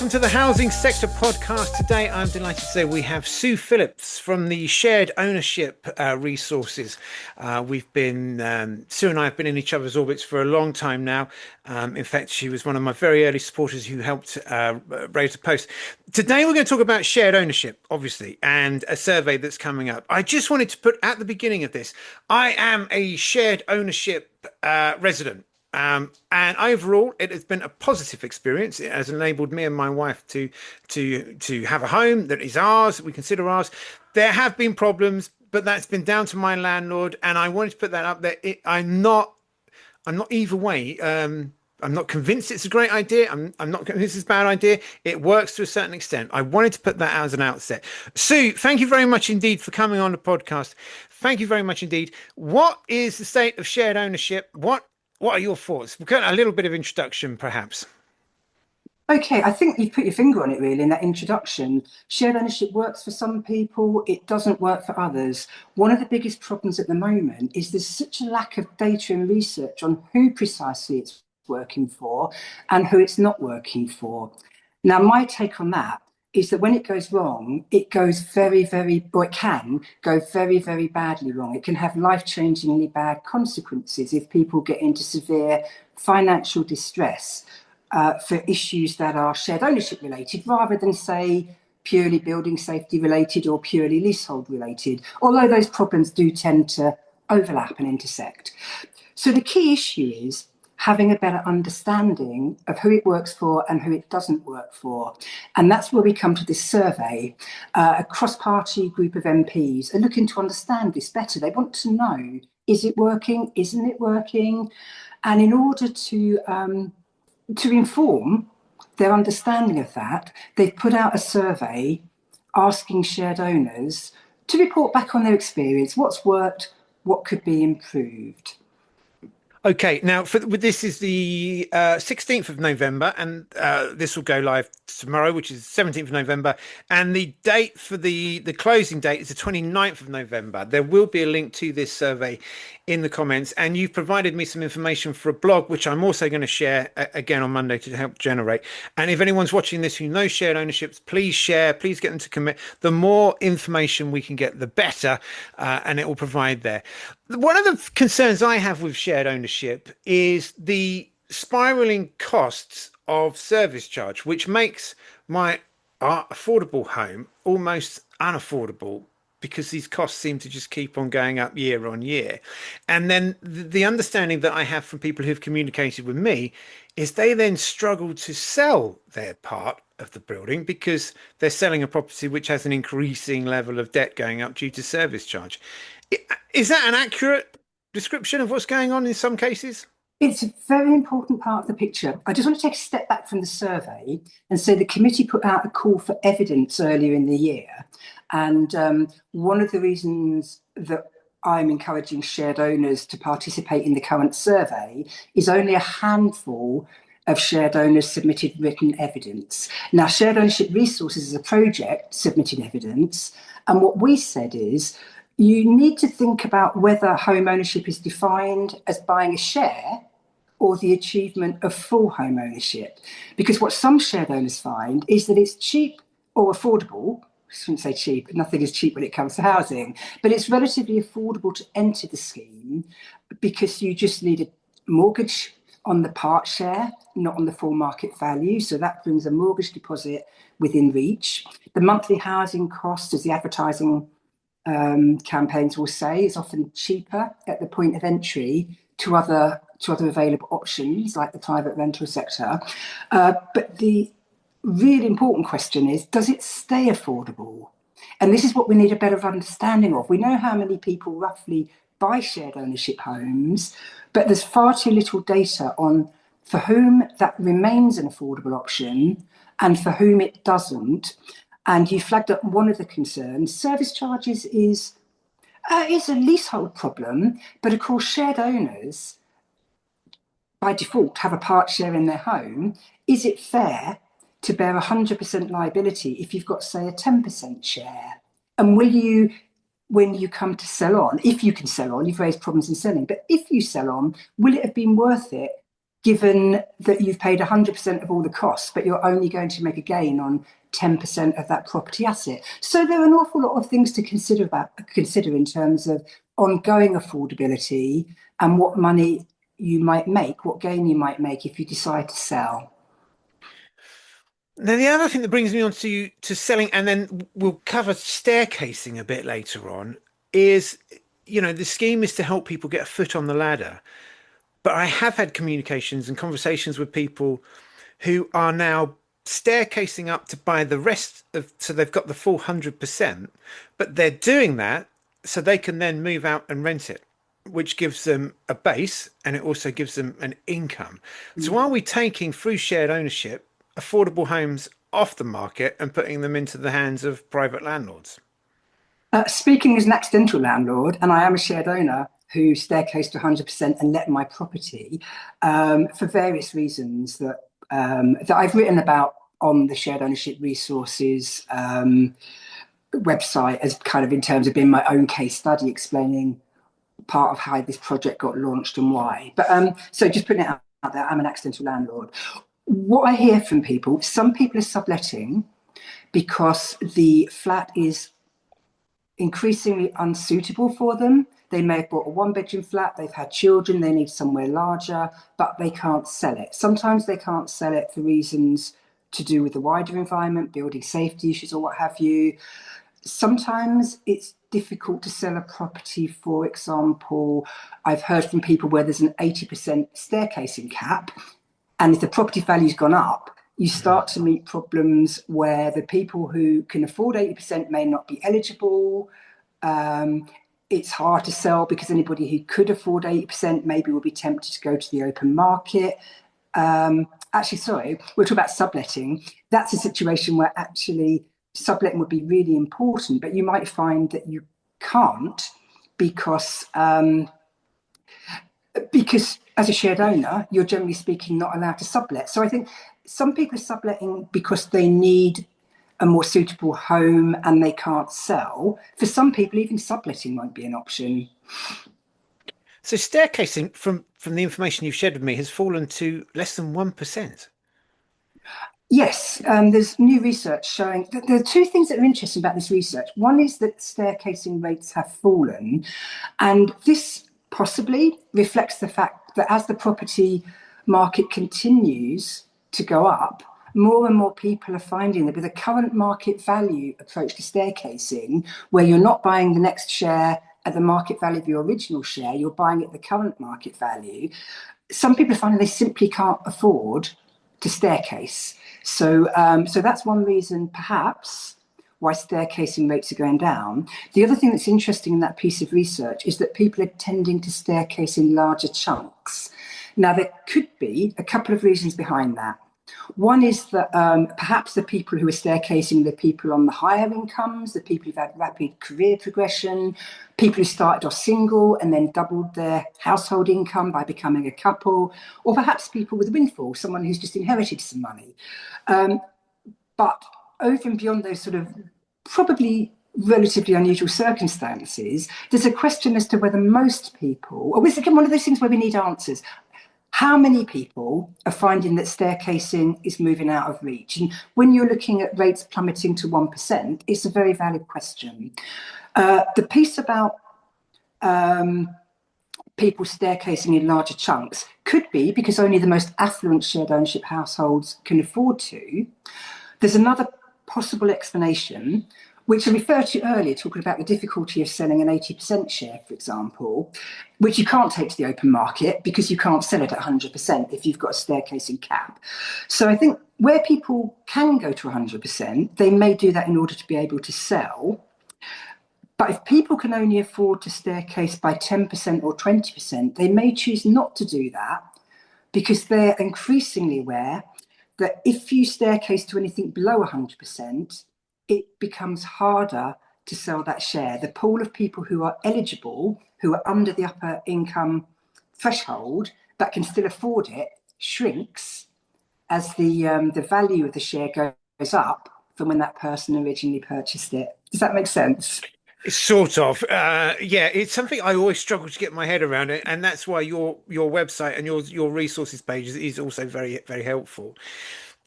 welcome to the Housing Sector Podcast. Today, I'm delighted to say we have Sue Phillips from the Shared Ownership Resources. Sue and I have been in each other's orbits for a long time now. In fact, she was one of my very early supporters who helped raise a post. Today, we're going to talk about shared ownership, obviously, and a survey that's coming up. I just wanted to put at the beginning of this, I am a shared ownership resident. And overall, it has been a positive experience. It has enabled me and my wife to have a home that is ours, that we consider ours. There have been problems, but that's been down to my landlord, and I wanted to put that up there. I'm not either way. I'm not convinced it's a great idea. I'm not convinced it's a bad idea. It works to a certain extent. I wanted to put that out as an outset. Sue, thank you very much indeed for coming on the podcast. Thank you very much indeed. What is the state of shared ownership? What are your thoughts? We've got a little bit of introduction, perhaps. Okay, I think you've put your finger on it really in that introduction. Shared ownership works for some people, it doesn't work for others. One of the biggest problems at the moment is there's such a lack of data and research on who precisely it's working for and who it's not working for. Now, my take on that is that when it goes wrong, it goes it can go very, very badly wrong. It can have life-changingly bad consequences if people get into severe financial distress for issues that are shared ownership related, rather than, say, purely building safety related or purely leasehold related, although those problems do tend to overlap and intersect. So the key issue is having a better understanding of who it works for and who it doesn't work for. And that's where we come to this survey. A cross-party group of MPs are looking to understand this better. They want to know, is it working? Isn't it working? And in order to inform their understanding of that, they've put out a survey asking shared owners to report back on their experience, what's worked, what could be improved. Okay, now this is the 16th of November, and this will go live tomorrow, which is 17th of November. And the date for the closing date is the 29th of November. There will be a link to this survey in the comments, and you've provided me some information for a blog, which I'm also going to share again on Monday to help generate. And if anyone's watching this who knows shared ownerships, please share, please get them to commit. The more information we can get, the better, and it will provide there. One of the concerns I have with shared ownership is the spiraling costs of service charge, which makes my affordable home almost unaffordable, because these costs seem to just keep on going up year on year. And then the understanding that I have from people who've communicated with me is they then struggle to sell their part of the building because they're selling a property which has an increasing level of debt going up due to service charge. Is that an accurate description of what's going on in some cases? It's a very important part of the picture. I just want to take a step back from the survey and say the committee put out a call for evidence earlier in the year. And one of the reasons that I'm encouraging shared owners to participate in the current survey is only a handful of shared owners submitted written evidence. Now, Shared Ownership Resources as a project submitted evidence. And what we said is, you need to think about whether home ownership is defined as buying a share or the achievement of full home ownership. Because what some shared owners find is that it's cheap or affordable. I shouldn't say cheap, nothing is cheap when it comes to housing, but it's relatively affordable to enter the scheme because you just need a mortgage on the part share, not on the full market value. So that brings a mortgage deposit within reach. The monthly housing cost, as the advertising campaigns will say, is often cheaper at the point of entry to other available options like the private rental sector. But the really important question is, does it stay affordable? And this is what we need a better understanding of. We know how many people roughly buy shared ownership homes, but there's far too little data on for whom that remains an affordable option and for whom it doesn't. And you flagged up one of the concerns. Service charges is a leasehold problem, but of course shared owners by default have a part share in their home. Is it fair to bear 100% liability if you've got, say, a 10% share? And will you, when you come to sell on, if you can sell on, you've raised problems in selling, but if you sell on, will it have been worth it given that you've paid 100% of all the costs, but you're only going to make a gain on 10% of that property asset. So there are an awful lot of things to consider in terms of ongoing affordability and what money you might make, what gain you might make if you decide to sell. Now, the other thing that brings me on to selling, and then we'll cover staircasing a bit later on, is, the scheme is to help people get a foot on the ladder. But I have had communications and conversations with people who are now staircasing up to buy the rest of, so they've got the full 100%, but they're doing that so they can then move out and rent it, which gives them a base and it also gives them an income. So are we taking through shared ownership affordable homes off the market and putting them into the hands of private landlords? Speaking as an accidental landlord, and I am a shared owner who staircased to 100% and let my property for various reasons that I've written about on the shared ownership resources website, as kind of in terms of being my own case study, explaining part of how this project got launched and why. But so just putting it out there, I'm an accidental landlord. What I hear from people, some people are subletting because the flat is increasingly unsuitable for them. They may have bought a one-bedroom flat, they've had children, they need somewhere larger, but they can't sell it. Sometimes they can't sell it for reasons to do with the wider environment, building safety issues or what have you. Sometimes it's difficult to sell a property. For example, I've heard from people where there's an 80% staircasing cap, and if the property value's gone up, you start to meet problems where the people who can afford 80% may not be eligible. It's hard to sell because anybody who could afford 80% maybe will be tempted to go to the open market. Actually, sorry, we're talking about subletting. That's a situation where actually subletting would be really important, but you might find that you can't because as a shared owner, you're generally speaking not allowed to sublet. So I think some people are subletting because they need a more suitable home and they can't sell. For some people, even subletting won't be an option. So staircasing, from the information you've shared with me, has fallen to less than 1%. Yes, there's new research showing that there are two things that are interesting about this research. One is that staircasing rates have fallen, and this possibly reflects the fact that as the property market continues to go up, more and more people are finding that with a current market value approach to staircasing, where you're not buying the next share at the market value of your original share, you're buying at the current market value. Some people are finding they simply can't afford to staircase. So that's one reason, perhaps, why staircasing rates are going down. The other thing that's interesting in that piece of research is that people are tending to staircase in larger chunks. Now, there could be a couple of reasons behind that. One is that perhaps the people who are staircasing, the people on the higher incomes, the people who've had rapid career progression, people who started off single and then doubled their household income by becoming a couple, or perhaps people with a windfall, someone who's just inherited some money. But over and beyond those sort of probably relatively unusual circumstances, there's a question as to whether most people, or it's again one of those things where we need answers. How many people are finding that staircasing is moving out of reach? And when you're looking at rates plummeting to 1%, it's a very valid question. The piece about people staircasing in larger chunks could be because only the most affluent shared ownership households can afford to. There's another possible explanation, which I referred to earlier, talking about the difficulty of selling an 80% share, for example, which you can't take to the open market because you can't sell it at 100% if you've got a staircasing cap. So I think where people can go to 100%, they may do that in order to be able to sell. But if people can only afford to staircase by 10% or 20%, they may choose not to do that because they're increasingly aware that if you staircase to anything below 100%, it becomes harder to sell that share. The pool of people who are eligible, who are under the upper income threshold, that can still afford it, shrinks as the value of the share goes up from when that person originally purchased it. Does that make sense? Sort of. Yeah, it's something I always struggle to get my head around it, and that's why your website and your resources page is also very helpful.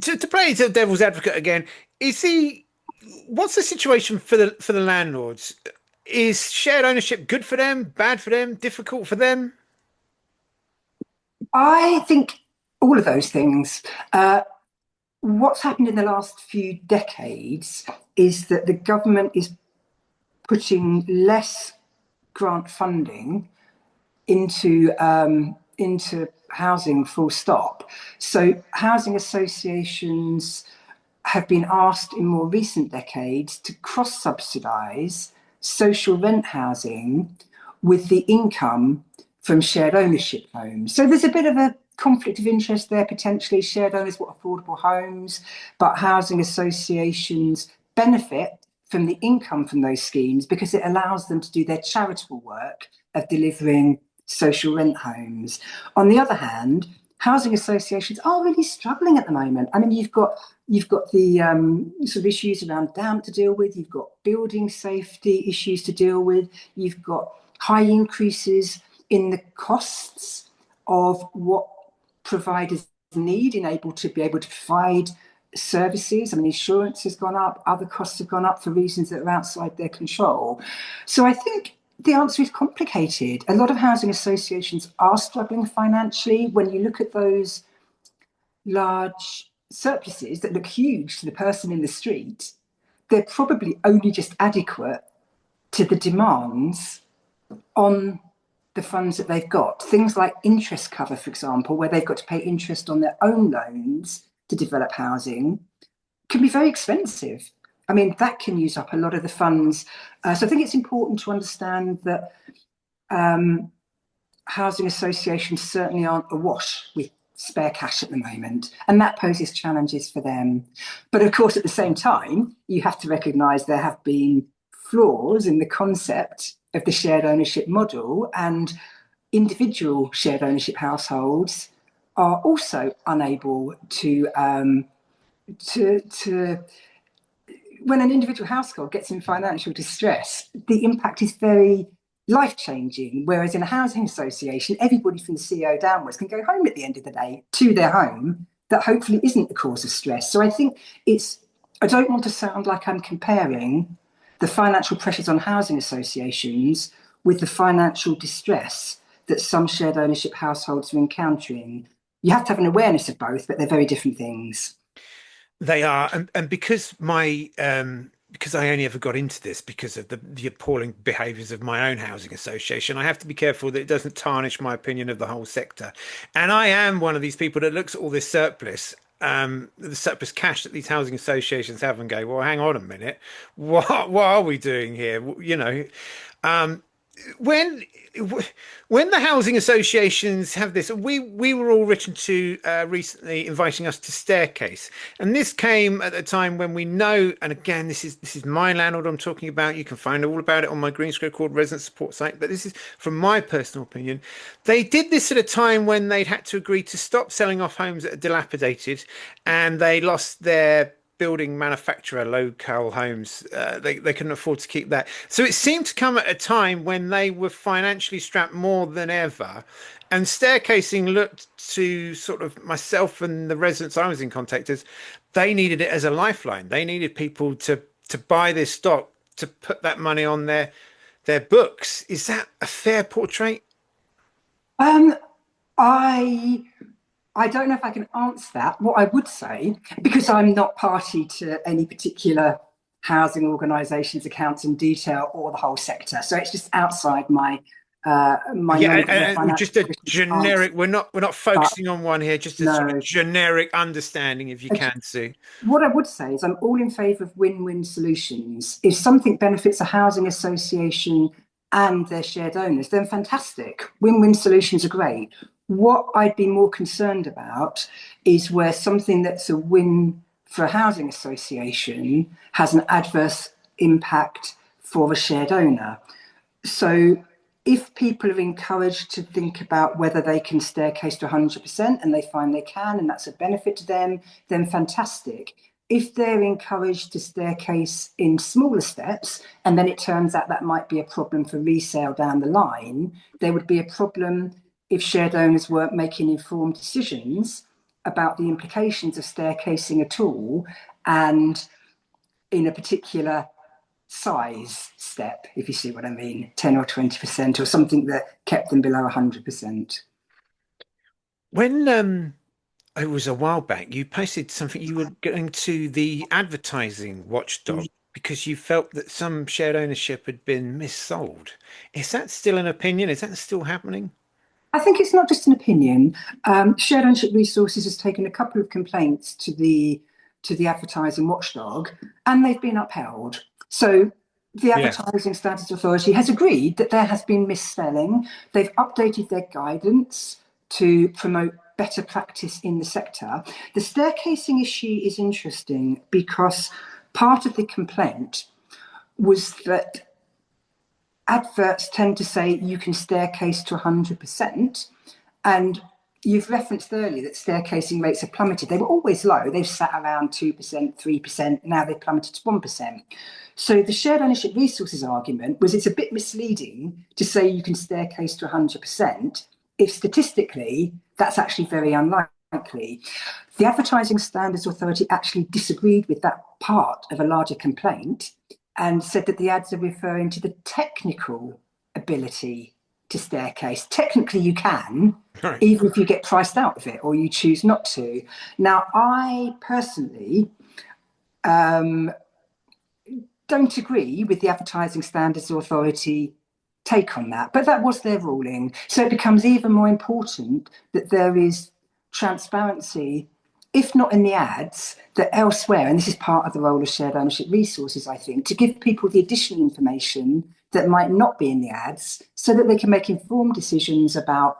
To play the devil's advocate again, is the what's the situation for the landlords? Is shared ownership good for them, bad for them, difficult for them? I think all of those things. What's happened in the last few decades is that the government is putting less grant funding into housing full stop. So housing associations have been asked in more recent decades to cross subsidise social rent housing with the income from shared ownership homes. So there's a bit of a conflict of interest there potentially. Shared owners want affordable homes, but housing associations benefit from the income from those schemes because it allows them to do their charitable work of delivering social rent homes. On the other hand, housing associations are really struggling at the moment. I mean, you've got the sort of issues around damp to deal with. You've got building safety issues to deal with. You've got high increases in the costs of what providers need in able to be able to provide services. I mean, insurance has gone up, other costs have gone up for reasons that are outside their control. So I think the answer is complicated. A lot of housing associations are struggling financially. When you look at those large surpluses that look huge to the person in the street, they're probably only just adequate to the demands on the funds that they've got. Things like interest cover, for example, where they've got to pay interest on their own loans to develop housing, can be very expensive. I mean, that can use up a lot of the funds. So I think it's important to understand that housing associations certainly aren't awash with spare cash at the moment, and that poses challenges for them. But of course, at the same time, you have to recognise there have been flaws in the concept of the shared ownership model, and individual shared ownership households are also unable to when an individual household gets in financial distress, the impact is very life changing. Whereas in a housing association, everybody from the CEO downwards can go home at the end of the day to their home that hopefully isn't the cause of stress. So I think I don't want to sound like I'm comparing the financial pressures on housing associations with the financial distress that some shared ownership households are encountering. You have to have an awareness of both, but they're very different things. They are, and because I only ever got into this because of the appalling behaviours of my own housing association, I have to be careful that it doesn't tarnish my opinion of the whole sector. And I am one of these people that looks at all this surplus, the surplus cash that these housing associations have, and go, well, hang on a minute, what are we doing here? Um, when when the housing associations have this, we were all written to recently inviting us to staircase, and this came at a time when we know, and again, this is my landlord I'm talking about. You can find all about it on my Green Square Cord resident support site, but this is from my personal opinion. They did this at a time when they'd had to agree to stop selling off homes that are dilapidated, and they lost their building manufacturer local homes. They couldn't afford to keep that, so it seemed to come at a time when they were financially strapped more than ever, and staircasing looked to sort of myself and the residents I was in contact as, they needed it as a lifeline. They needed people to buy this stock, to put that money on their books. Is that a fair portrait? Um, I I don't know if I can answer that. What I would say, because I'm not party to any particular housing organisation's accounts in detail or the whole sector, so it's just outside my Yeah, knowledge of their financial just a position. generic. We're not But focusing on one here. Just a sort of no. generic understanding, if you can see. What I would say is I'm all in favour of win-win solutions. If something benefits a housing association and their shared owners, then fantastic. Win-win solutions are great. What I'd be more concerned about is where something that's a win for a housing association has an adverse impact for a shared owner. So if people are encouraged to think about whether they can staircase to 100% and they find they can, and that's a benefit to them, then fantastic. if they're encouraged to staircase in smaller steps, and then it turns out that might be a problem for resale down the line, there would be a problem if shared owners weren't making informed decisions about the implications of staircasing at all and in a particular size step, if you see what I mean, 10 or 20%, or something that kept them below 100%. When it was a while back, you posted something you were going to the advertising watchdog because you felt that some shared ownership had been missold. Is that still an opinion? Is that still happening? I think it's not just an opinion. Shared Ownership Resources has taken a couple of complaints to the advertising watchdog, and they've been upheld. So the Yeah. Advertising Standards Authority has agreed that there has been misselling. They've updated their guidance to promote better practice in the sector. The staircasing issue is interesting because part of the complaint was that adverts tend to say you can staircase to 100%. And you've referenced earlier that staircasing rates have plummeted. They were always low. They've sat around 2%, 3%. Now they've plummeted to 1%. So the shared ownership resources argument was it's a bit misleading to say you can staircase to 100% if statistically that's actually very unlikely. The Advertising Standards Authority actually disagreed with that part of a larger complaint and said that the ads are referring to the technical ability to staircase. Technically, you can, Right. even if you get priced out of it or you choose not to. Now, I personally don't agree with the Advertising Standards Authority take on that, but that was their ruling. So it becomes even more important that there is transparency, if not in the ads, that elsewhere, and this is part of the role of shared ownership resources, I think, to give people the additional information that might not be in the ads so that they can make informed decisions about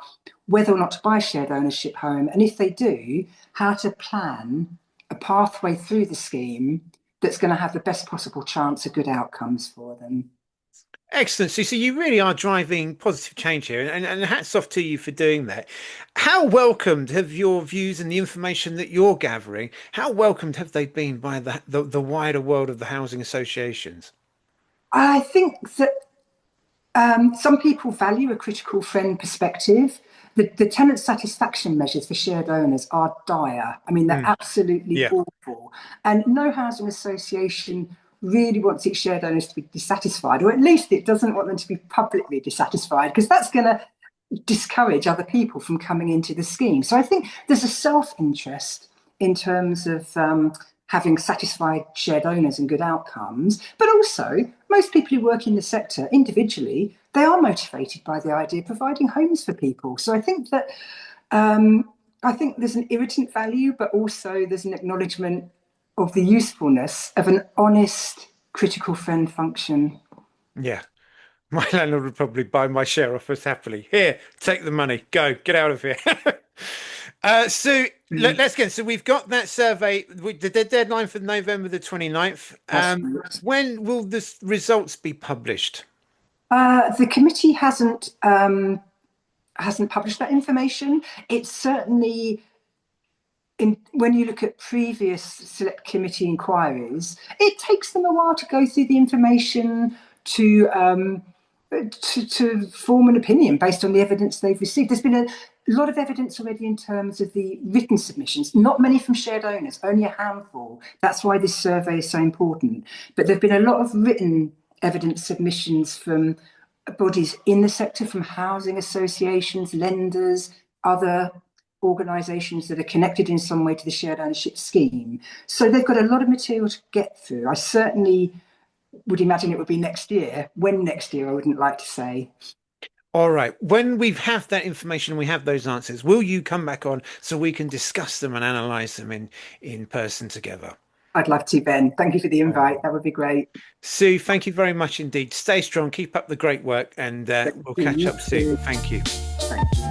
whether or not to buy a shared ownership home. And if they do, how to plan a pathway through the scheme that's going to have the best possible chance of good outcomes for them. Excellent. So you really are driving positive change here, and hats off to you for doing that. How welcomed have your views and the information that you're gathering, how welcomed have they been by the wider world of the housing associations? I think that some people value a critical friend perspective. The tenant satisfaction measures for shared owners are dire. I mean, they're Mm, absolutely yeah. awful. And no housing association really wants its shared owners to be dissatisfied, or at least it doesn't want them to be publicly dissatisfied, because that's going to discourage other people from coming into the scheme. So I think there's a self-interest in terms of having satisfied shared owners and good outcomes, but also most people who work in the sector individually, they are motivated by the idea of providing homes for people. So I think that I think there's an irritant value, but also there's an acknowledgement of the usefulness of an honest critical friend function. Yeah. My landlord would probably buy my share off us happily. Here, take the money. Go, get out of here. So Mm. let's get. So we've got that survey. The deadline for November the 29th. That's right. When will the results be published? The committee hasn't published that information. It's certainly when you look at previous select committee inquiries, it takes them a while to go through the information to form an opinion based on the evidence they've received. There's been a lot of evidence already in terms of the written submissions, not many from shared owners, only a handful. That's why this survey is so important. But there have been a lot of written evidence submissions from bodies in the sector, from housing associations, lenders, other organisations that are connected in some way to the shared ownership scheme. So they've got a lot of material to get through. I certainly would imagine it would be next year. When next year, I wouldn't like to say. All right. When we have that information, we have those answers. Will you come back on so we can discuss them and analyze them in person together? I'd love to, Ben. Thank you for the All invite. right. That would be great. Sue, thank you very much indeed. Stay strong, keep up the great work, and Thank we'll you. catch You up soon. too. Thank you. Thank you.